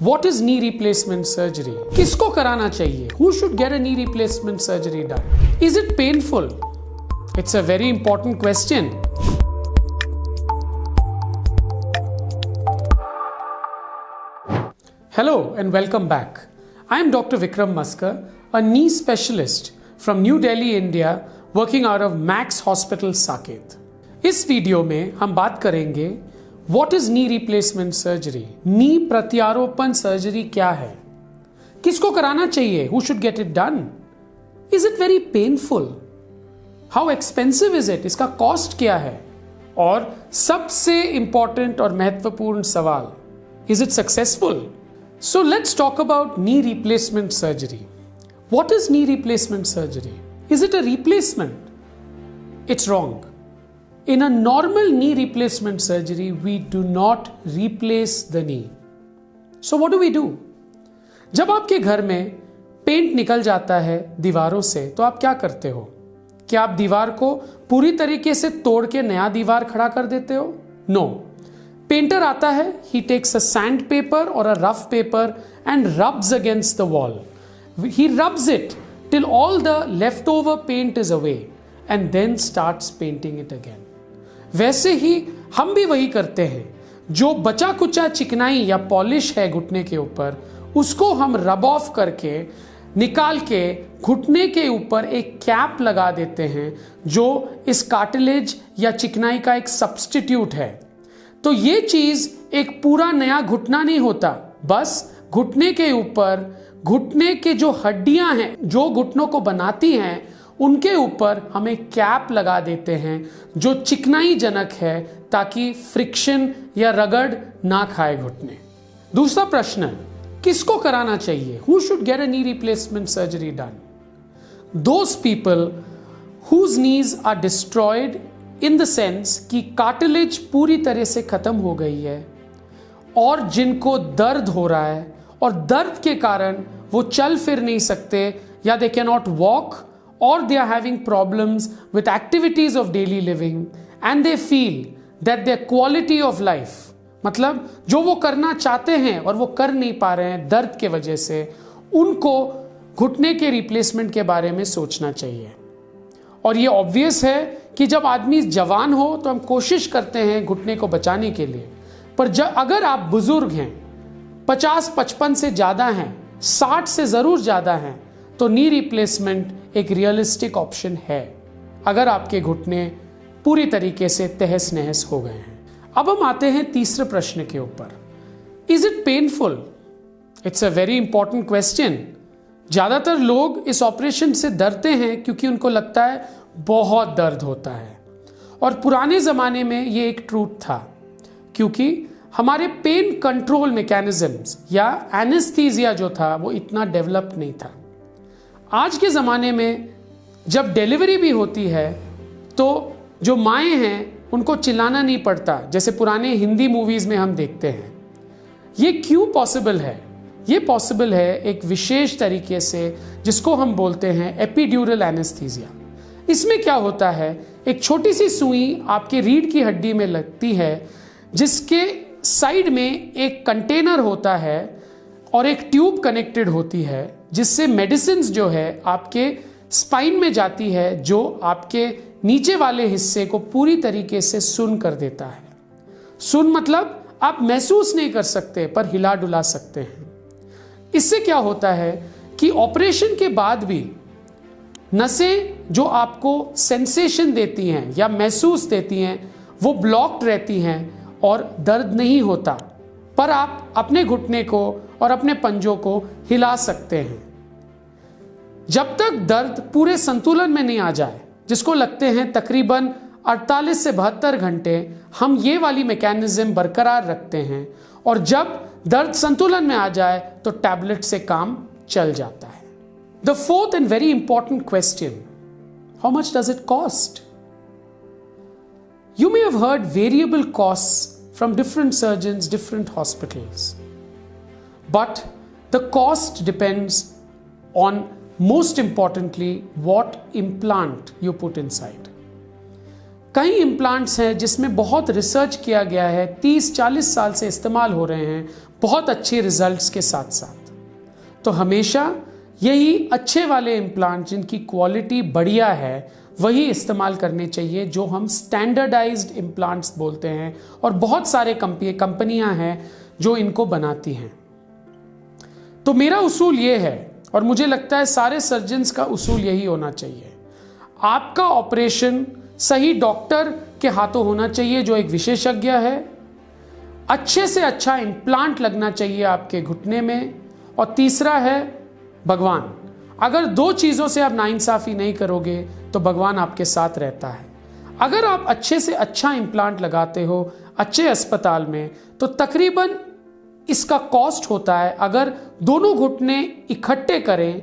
What is knee replacement surgery? किसको कराना चाहिए? Who should get a knee replacement surgery done? Is it painful? It's a very important question. Hello and welcome back. I am Dr. Vikram Maskar, a knee specialist from New Delhi, India, working out of Max Hospital, Saket. इस video में हम बात करेंगे What is knee replacement surgery? नी प्रत्यारोपण surgery क्या है? किसको कराना चाहिए? Who should get it done? Is it very painful? How expensive is it? इसका कॉस्ट क्या है? और सबसे इंपॉर्टेंट और महत्वपूर्ण सवाल, Is it successful? So let's talk about knee replacement surgery. What is knee replacement surgery? Is it a replacement? It's wrong. In a normal knee replacement surgery, we do not replace the knee. So what do? जब आपके घर में paint निकल जाता है दीवारों से तो आप क्या करते हो? क्या आप दीवार को पूरी तरीके से तोड़ के नया दीवार खड़ा कर देते हो? No. पेंटर आता है, he takes a sandpaper or a rough paper and rubs against the wall. He rubs it till all the leftover paint is away and then starts painting it again. वैसे ही हम भी वही करते हैं, जो बचा कुचा चिकनाई या पॉलिश है घुटने के ऊपर, उसको हम रब ऑफ करके निकाल के घुटने के ऊपर एक कैप लगा देते हैं जो इस कार्टिलेज या चिकनाई का एक सब्स्टिट्यूट है। तो ये चीज एक पूरा नया घुटना नहीं होता, बस घुटने के ऊपर घुटने के जो हड्डियां हैं जो घुटनों को बनाती हैं उनके ऊपर हम एक कैप लगा देते हैं जो चिकनाई जनक है ताकि फ्रिक्शन या रगड़ ना खाए घुटने। दूसरा प्रश्न, किसको कराना चाहिए? Who should get a knee replacement surgery done? Those people whose knees are destroyed in the sense कि कार्टिलेज पूरी तरह से खत्म हो गई है और जिनको दर्द हो रहा है और दर्द के कारण वो चल फिर नहीं सकते या they cannot walk or they are having problems with activities of daily living and they feel that their quality of life, मतलब जो वो करना चाहते हैं और वो कर नहीं पा रहे हैं दर्द के वजह से, उनको घुटने के रिप्लेसमेंट के बारे में सोचना चाहिए। और ये ऑब्वियस है कि जब आदमी जवान हो तो हम कोशिश करते हैं घुटने को बचाने के लिए, पर अगर आप बुजुर्ग हैं, 50-55 से ज़्यादा हैं, 60 से ज़रूर ज़्यादा हैं, तो नी रिप्लेसमेंट एक रियलिस्टिक ऑप्शन है अगर आपके घुटने पूरी तरीके से तहस नहस हो गए हैं। अब हम आते हैं तीसरे प्रश्न के ऊपर, is it painful? It's a very important question. ज्यादातर लोग इस ऑपरेशन से डरते हैं क्योंकि उनको लगता है बहुत दर्द होता है, और पुराने जमाने में ये एक ट्रूथ था क्योंकि हमारे पेन कंट्रोल मैकेनिज्म्स या एनेस्थीसिया जो था वो इतना डेवलप नहीं था। आज के ज़माने में जब डिलीवरी भी होती है तो जो माएँ हैं उनको चिल्लाना नहीं पड़ता जैसे पुराने हिंदी मूवीज़ में हम देखते हैं। ये क्यों पॉसिबल है? ये पॉसिबल है एक विशेष तरीके से जिसको हम बोलते हैं एपिड्यूरल एनेस्थीसिया। इसमें क्या होता है, एक छोटी सी सुई आपके रीढ़ की हड्डी में लगती है जिसके साइड में एक कंटेनर होता है और एक ट्यूब कनेक्टेड होती है जिससे मेडिसिन्स जो है आपके स्पाइन में जाती है जो आपके नीचे वाले हिस्से को पूरी तरीके से सुन्न कर देता है। सुन्न मतलब आप महसूस नहीं कर सकते पर हिला डुला सकते हैं। इससे क्या होता है कि ऑपरेशन के बाद भी नसें जो आपको सेंसेशन देती हैं या महसूस देती हैं वो ब्लॉक्ड रहती हैं और दर्द नहीं होता, पर आप अपने घुटने को और अपने पंजों को हिला सकते हैं। जब तक दर्द पूरे संतुलन में नहीं आ जाए, जिसको लगते हैं तकरीबन 48 से 72 घंटे, हम ये वाली मैकेनिज्म बरकरार रखते हैं और जब दर्द संतुलन में आ जाए तो टैबलेट से काम चल जाता है। The fourth and very important question, how much does it cost? You may have heard variable costs from different surgeons, different hospitals. But the cost depends on, most importantly, what implant you put inside. कई implants हैं जिसमें बहुत research किया गया है, 30-40 साल से इस्तेमाल हो रहे हैं, बहुत अच्छे रिजल्ट्स के साथ साथ। तो हमेशा यही अच्छे वाले इम्प्लांट जिनकी क्वालिटी बढ़िया है वही इस्तेमाल करने चाहिए, जो हम स्टैंडर्डाइज्ड इम्प्लांट्स बोलते हैं, और बहुत सारे कंपनियां हैं जो इनको बनाती हैं। तो मेरा उसूल ये है, और मुझे लगता है सारे सर्जन्स का उसूल यही होना चाहिए, आपका ऑपरेशन सही डॉक्टर के हाथों होना चाहिए जो एक विशेषज्ञ है, अच्छे से अच्छा इम्प्लांट लगना चाहिए आपके घुटने में, और तीसरा है भगवान। अगर दो चीज़ों से आप नाइंसाफ़ी नहीं करोगे तो भगवान आपके साथ रहता है। अगर आप अच्छे से अच्छा इम्प्लांट लगाते हो अच्छे अस्पताल में, तो तकरीबन इसका कॉस्ट होता है, अगर दोनों घुटने इकट्ठे करें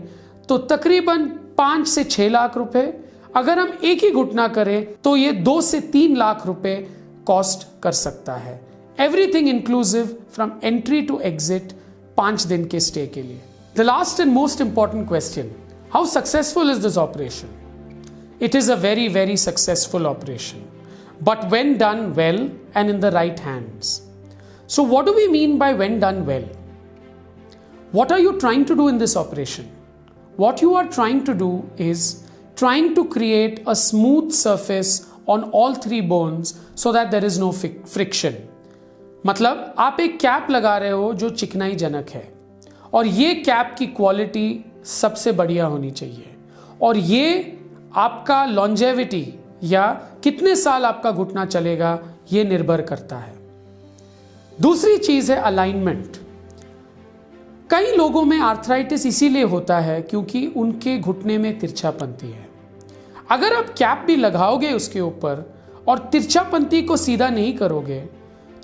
तो तकरीबन 5 से 6 लाख रुपए। अगर हम एक ही घुटना करें तो ये 2 से 3 लाख रुपए कॉस्ट कर सकता है, everything inclusive from entry to exit 5 दिन के स्टे के लिए। The last and most important question, how successful is this operation? It is a very, very successful operation, but when done well and in the right hands. So what do we mean by when done well? What are you trying to do in this operation? What you are trying to do is trying to create a smooth surface on all 3 bones so that there is no friction. मतलब आप एक cap लगा रहे हो जो चिकनाई जनक है, और ये कैप की क्वालिटी सबसे बढ़िया होनी चाहिए, और ये आपका लॉन्जेविटी या कितने साल आपका घुटना चलेगा ये निर्भर करता है। दूसरी चीज है अलाइनमेंट। कई लोगों में आर्थराइटिस इसीलिए होता है क्योंकि उनके घुटने में तिरछापंती है। अगर आप कैप भी लगाओगे उसके ऊपर और तिरछापंती को सीधा नहीं करोगे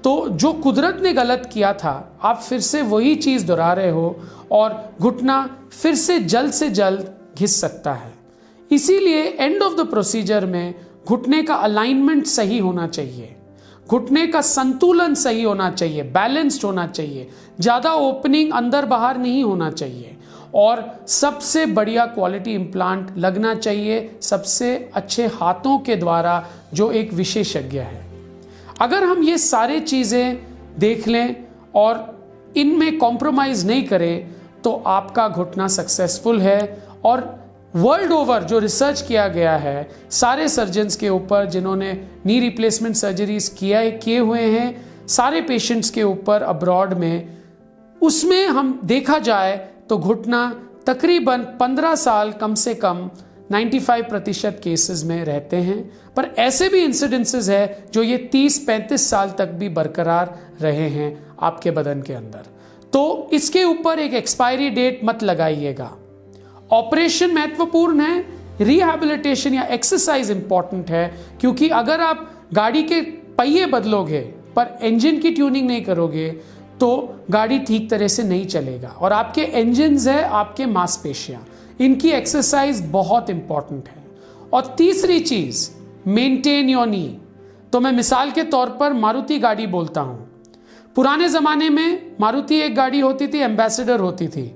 तो जो कुदरत ने गलत किया था आप फिर से वही चीज दोहरा रहे हो, और घुटना फिर से जल्द घिस सकता है। इसीलिए एंड ऑफ द प्रोसीजर में घुटने का अलाइनमेंट सही होना चाहिए, घुटने का संतुलन सही होना चाहिए, बैलेंस्ड होना चाहिए, ज्यादा ओपनिंग अंदर बाहर नहीं होना चाहिए, और सबसे बढ़िया क्वालिटी इम्प्लांट लगना चाहिए सबसे अच्छे हाथों के द्वारा जो एक विशेषज्ञ है। अगर हम ये सारे चीज़ें देख लें और इनमें कॉम्प्रोमाइज़ नहीं करें तो आपका घुटना सक्सेसफुल है। और वर्ल्ड ओवर जो रिसर्च किया गया है सारे सर्जन्स के ऊपर जिन्होंने नी रिप्लेसमेंट सर्जरीज किए हुए हैं सारे पेशेंट्स के ऊपर अब्रॉड में, उसमें हम देखा जाए तो घुटना तकरीबन 15 साल कम से कम 95% केसेस में रहते हैं, पर ऐसे भी इंसिडेंसेस है जो ये 30-35 साल तक भी बरकरार रहे हैं आपके बदन के अंदर। तो इसके ऊपर एक एक्सपायरी डेट मत लगाइएगा। ऑपरेशन महत्वपूर्ण है, रिहैबिलिटेशन या एक्सरसाइज इंपॉर्टेंट है, क्योंकि अगर आप गाड़ी के पहिए बदलोगे पर इंजन की ट्यूनिंग नहीं करोगे तो गाड़ी ठीक तरह से नहीं चलेगा। और आपके इंजन्स है आपके मांसपेशियां, इनकी एक्सरसाइज बहुत इंपॉर्टेंट है। और तीसरी चीज मेंटेन योर नी। तो मैं मिसाल के तौर पर मारुति गाड़ी बोलता हूं। पुराने जमाने में मारुति एक गाड़ी होती थी, एम्बेसडर होती थी,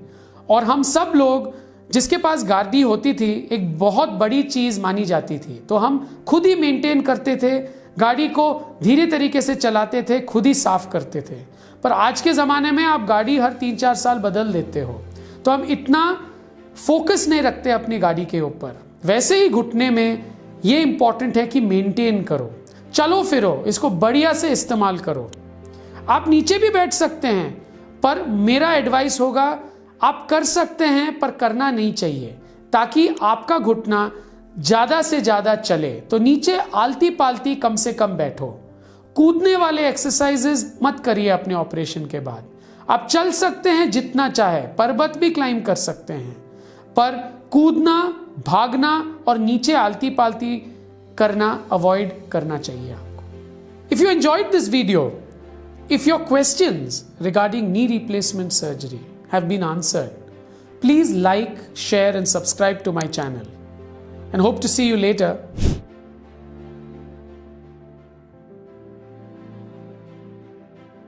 और हम सब लोग जिसके पास गाड़ी होती थी एक बहुत बड़ी चीज मानी जाती थी। तो हम खुद ही मेंटेन करते थे, गाड़ी को धीरे तरीके से चलाते थे, खुद ही साफ करते थे। पर आज के ज़माने में आप गाड़ी हर 3-4 साल बदल देते हो, तो हम इतना फोकस नहीं रखते अपनी गाड़ी के ऊपर। वैसे ही घुटने में ये इंपॉर्टेंट है कि मेंटेन करो, चलो फिरो, इसको बढ़िया से इस्तेमाल करो। आप नीचे भी बैठ सकते हैं, पर मेरा एडवाइस होगा आप कर सकते हैं पर करना नहीं चाहिए, ताकि आपका घुटना ज़्यादा से ज़्यादा चले। तो नीचे आलती पालती कम से कम बैठो। कूदने वाले एक्सरसाइजेज मत करिए अपने ऑपरेशन के बाद। आप चल सकते हैं जितना चाहे, पर्वत भी क्लाइंब कर सकते हैं, पर कूदना, भागना और नीचे आलती पालती करना अवॉइड करना चाहिए आपको। If you enjoyed this video, if your questions regarding knee replacement surgery have been answered, please like, share and subscribe to my channel, and hope to see you later.